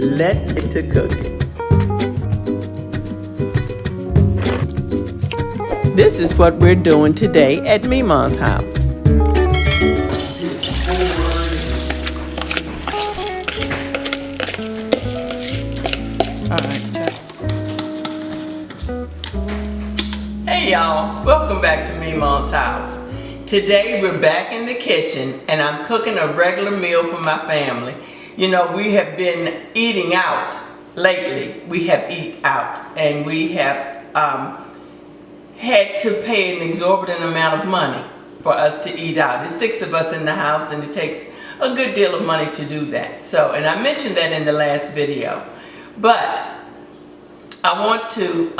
let's get to cooking. This is what we're doing today at Memaw's house. Hey y'all, welcome back to Memaw's house. Today we're back in the kitchen and I'm cooking a regular meal for my family. You know, we have been eating out lately. We have eaten out and we have had to pay an exorbitant amount of money for us to eat out. There's 6 of us in the house and it takes a good deal of money to do that. So, and I mentioned that in the last video. But I want to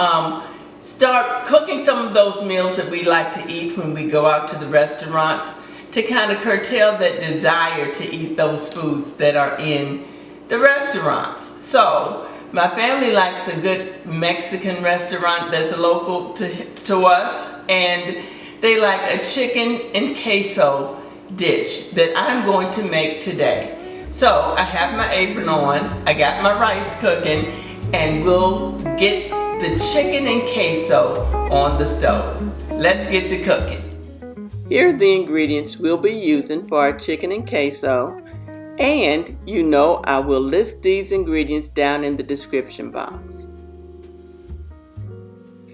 start cooking some of those meals that we like to eat when we go out to the restaurants to kind of curtail that desire to eat those foods that are in the restaurants. So my family likes a good Mexican restaurant that's local to us, and they like a chicken and queso dish that I'm going to make today. So I have my apron on, I got my rice cooking, and we'll get the chicken and queso on the stove. Let's get to cooking. Here are the ingredients we'll be using for our chicken and queso. And you know I will list these ingredients down in the description box.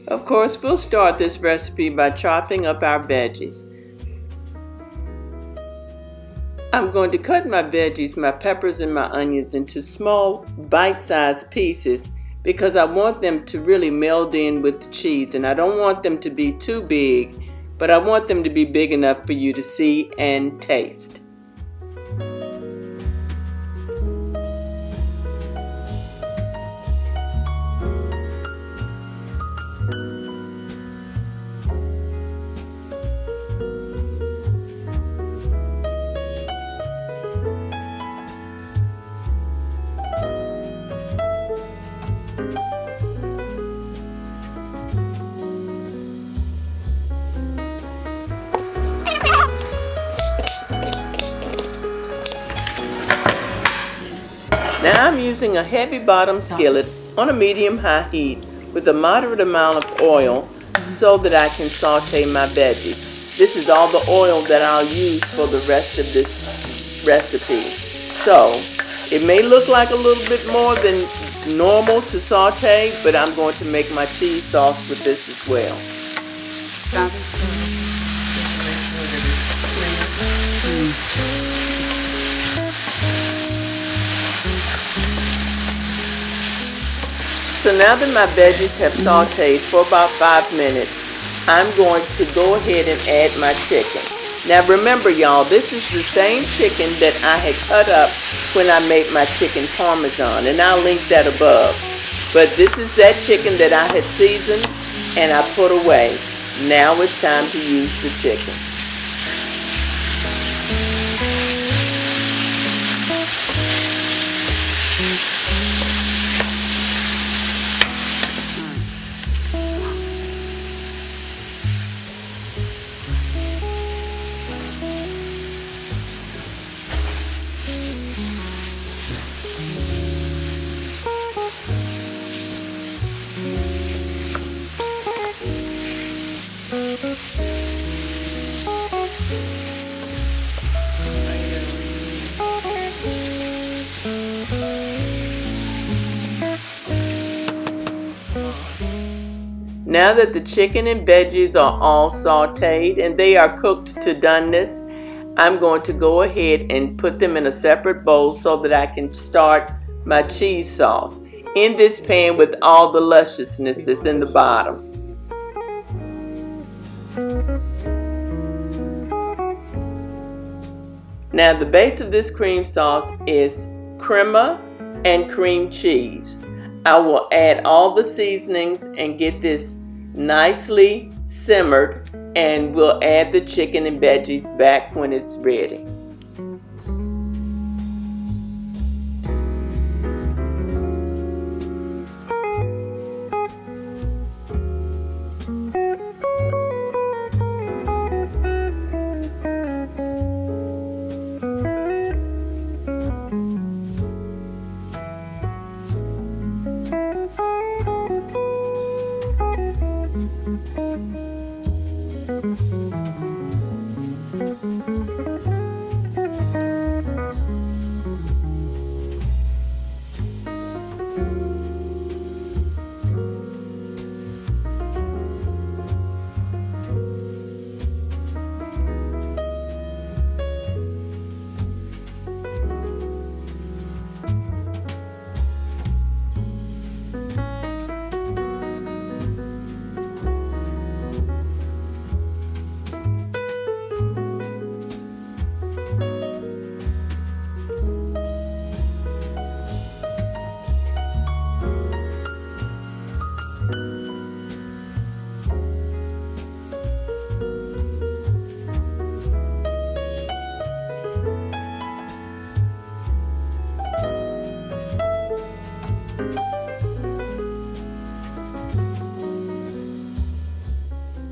Of course, we'll start this recipe by chopping up our veggies. I'm going to cut my veggies, my peppers and my onions into small bite-sized pieces because I want them to really meld in with the cheese, and I don't want them to be too big, but I want them to be big enough for you to see and taste. Now I'm using a heavy bottom skillet on a medium-high heat with a moderate amount of oil so that I can saute my veggies. This is all the oil that I'll use for the rest of this recipe. So it may look like a little bit more than normal to saute, but I'm going to make my cheese sauce with this as well. So now that my veggies have sauteed for about 5 minutes, I'm going to go ahead and add my chicken. Now remember y'all, this is the same chicken that I had cut up when I made my chicken parmesan, and I'll link that above. But this is that chicken that I had seasoned and I put away. Now it's time to use the chicken. Now that the chicken and veggies are all sauteed and they are cooked to doneness, I'm going to go ahead and put them in a separate bowl so that I can start my cheese sauce in this pan with all the lusciousness that's in the bottom. Now the base of this cream sauce is crema and cream cheese. I will add all the seasonings and get this nicely simmered, and we'll add the chicken and veggies back when it's ready.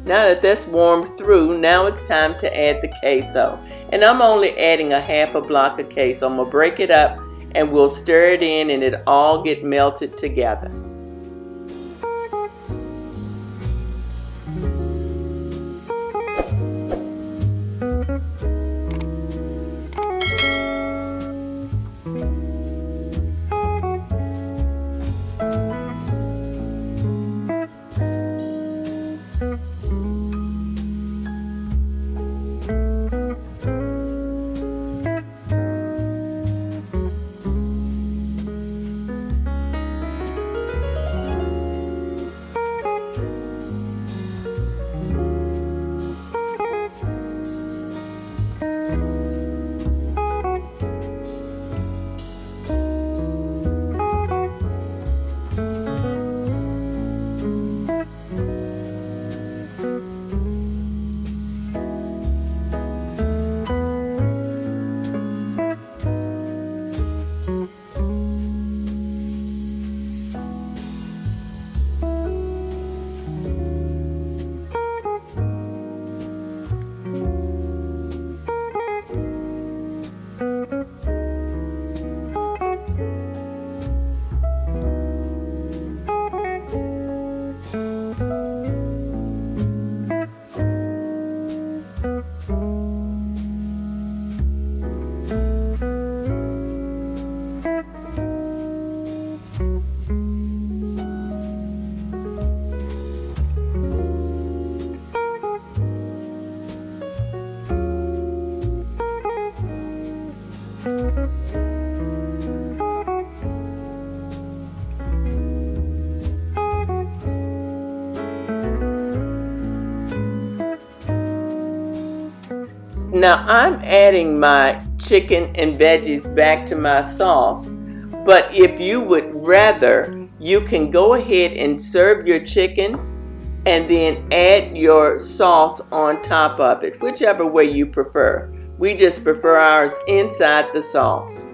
Now that that's warmed through, now it's time to add the queso. And I'm only adding a half a block of queso. I'm going to break it up and we'll stir it in and it all get melted together. Now I'm adding my chicken and veggies back to my sauce, but if you would rather, you can go ahead and serve your chicken and then add your sauce on top of it, whichever way you prefer. We just prefer ours inside the sauce.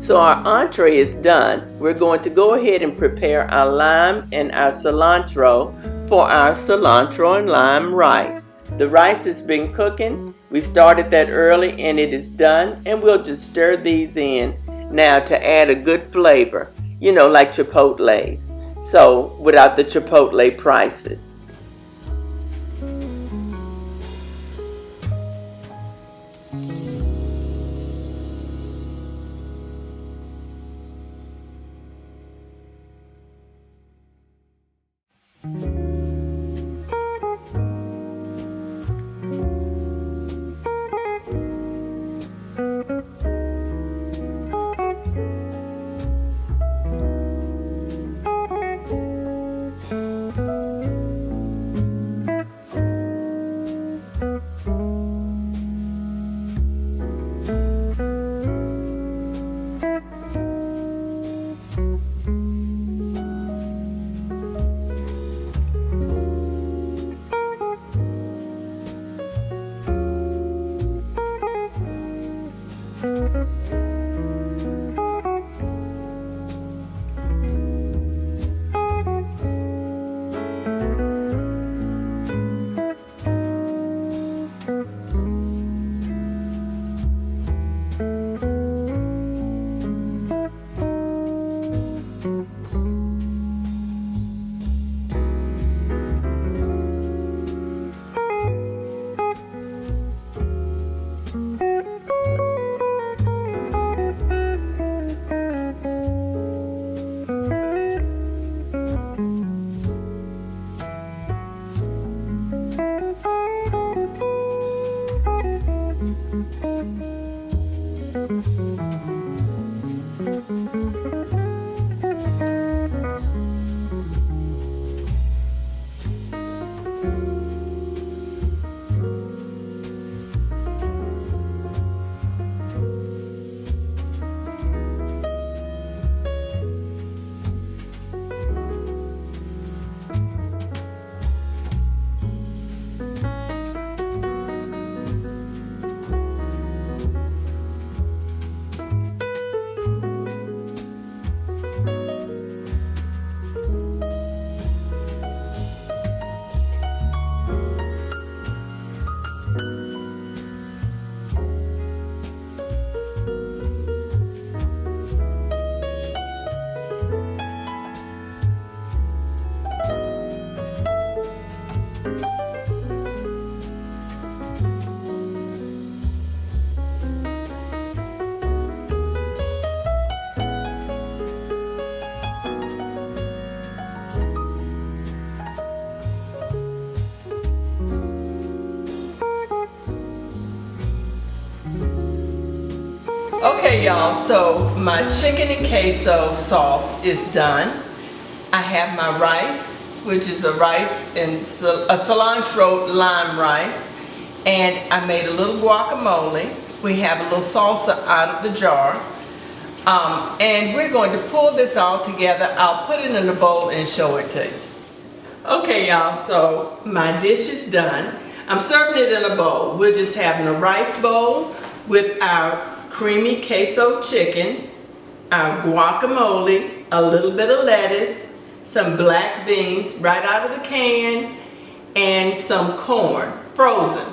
So our entree is done. We're going to go ahead and prepare our lime and our cilantro for our cilantro and lime rice. The rice has been cooking. We started that early and it is done, and we'll just stir these in now to add a good flavor, you know, like chipotles. So without the chipotle prices. Okay, y'all, so my chicken and queso sauce is done. I have my rice, which is a rice and a cilantro lime rice, and I made a little guacamole. We have a little salsa out of the jar, and we're going to pull this all together. I'll put it in a bowl and show it to you. Okay, y'all, so my dish is done. I'm serving it in a bowl. We're just having a rice bowl with our creamy queso chicken, our guacamole, a little bit of lettuce, some black beans right out of the can, and some corn, frozen,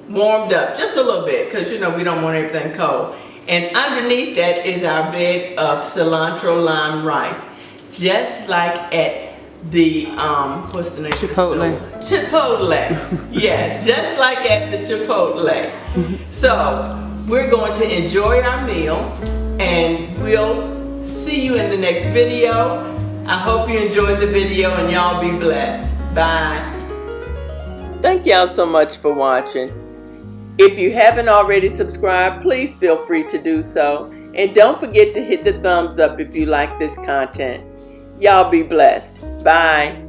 warmed up just a little bit, because you know we don't want everything cold. And underneath that is our bed of cilantro lime rice, just like at the what's the name Chipotle. of the store? Chipotle. Yes, just like at the Chipotle. So we're going to enjoy our meal, and we'll see you in the next video. I hope you enjoyed the video, and y'all be blessed. Bye. Thank y'all so much for watching. If you haven't already subscribed, please feel free to do so. And don't forget to hit the thumbs up if you like this content. Y'all be blessed. Bye.